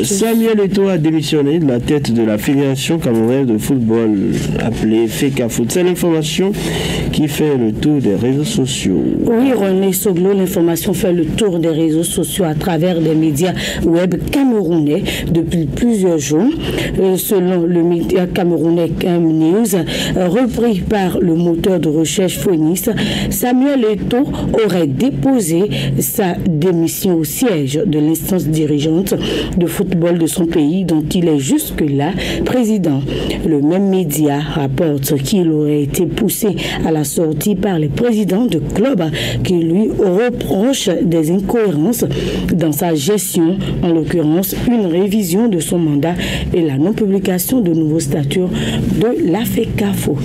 Samuel Eto'o a démissionné de la tête de la Fédération camerounaise de football appelée FECAFOOT. C'est l'information qui fait le tour des réseaux sociaux. Oui, René Soglo, l'information fait le tour des réseaux sociaux à travers des médias web camerounais depuis plusieurs jours. Selon le média camerounais CamNews, repris par le moteur de recherche Phoenix, Samuel Eto'o aurait déposé sa démission au siège de l'instance dirigeante de football de son pays dont il est jusque-là président. Le même média rapporte qu'il aurait été poussé à la sortie par les présidents de clubs qui lui reprochent des incohérences dans sa gestion, en l'occurrence une révision de son mandat et la non-publication de nouveaux statuts de la FECAFOOT.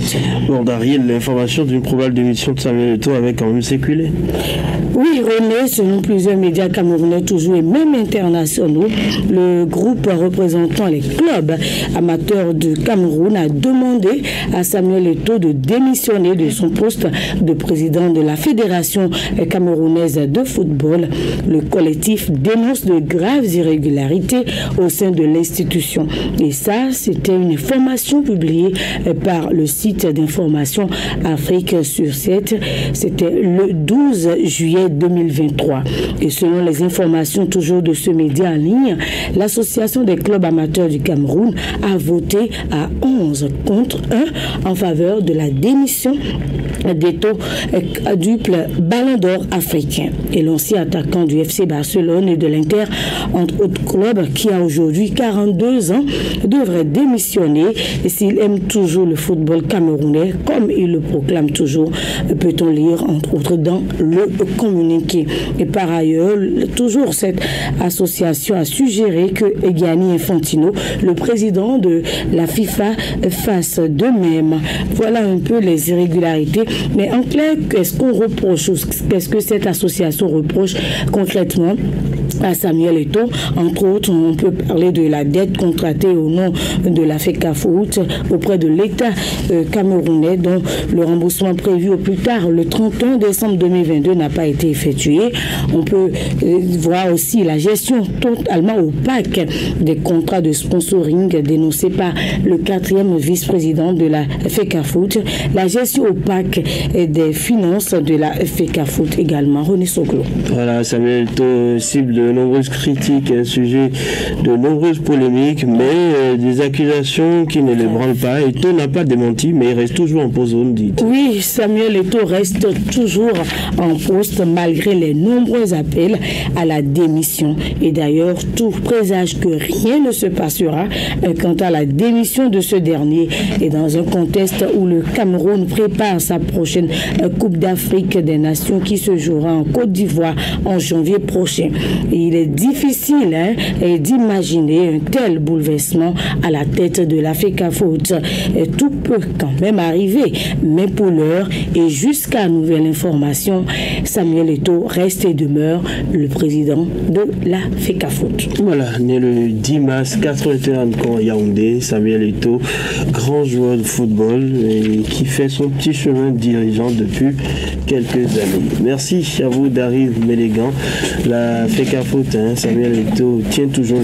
Bon, Daryl, l'information d'une probable démission de Samuel Eto'o avait quand même circulé. Oui, René, selon plusieurs médias camerounais toujours et même internationaux, le groupe représentant les clubs amateurs de Cameroun a demandé à Samuel Eto'o de démissionner de son poste de président de la Fédération camerounaise de football. Le collectif dénonce de graves irrégularités au sein de l'institution. Et ça, c'était une information publiée par le site d'information Afrique sur 7. C'était le 12 juillet 2023. Et selon les informations toujours de ce média en ligne, l'association des clubs amateurs du Cameroun a voté à 11 contre 1 en faveur de la démission d'Eto'o, quadruple ballon d'or africain. Et l'ancien attaquant du FC Barcelone et de l'Inter, entre autres clubs, qui a aujourd'hui 42 ans, devrait démissionner s'il aime toujours le football camerounais, comme il le proclame toujours, peut-on lire entre autres dans le communiqué. Et par ailleurs, toujours cette association a suggéré que Gianni Infantino, le président de la FIFA, fasse de même. Voilà un peu les irrégularités. Mais en clair, qu'est-ce qu'on reproche, qu'est-ce que cette association reproche concrètement à Samuel Eto'o? Entre autres, on peut parler de la dette contractée au nom de la FECAFOOT auprès de l'État camerounais, dont le remboursement prévu au plus tard le 31 décembre 2022 n'a pas été effectué. On peut voir aussi la gestion totalement opaque des contrats de sponsoring dénoncés par le 4e vice-président de la FECAFOOT, la gestion opaque des finances de la FECAFOOT également. René Soglo. Voilà, Samuel Eto'o cible de nombreuses critiques, un sujet de nombreuses polémiques, mais des accusations qui ne l'ébranlent pas. Eto'o n'a pas démenti, mais il reste toujours en pause, on dit. Oui, Samuel Eto'o reste toujours en poste malgré les nombreux appels à la démission. Et d'ailleurs, tout présage que rien ne se passera quant à la démission de ce dernier. Et dans un contexte où le Cameroun prépare sa prochaine Coupe d'Afrique des Nations qui se jouera en Côte d'Ivoire en janvier prochain. Et il est difficile d'imaginer un tel bouleversement à la tête de la FECAFOOT. Tout peut quand même arriver, mais pour l'heure et jusqu'à nouvelle information, Samuel Eto'o reste et demeure le président de la FECAFOOT. Voilà, né le 10 mars 81 à Yaoundé, Samuel Eto'o, grand joueur de football et qui fait son petit chemin de dirigeant depuis quelques années. Merci à vous, Daryl Mélégan. La FECAFOOT, Samuel Eto'o tient toujours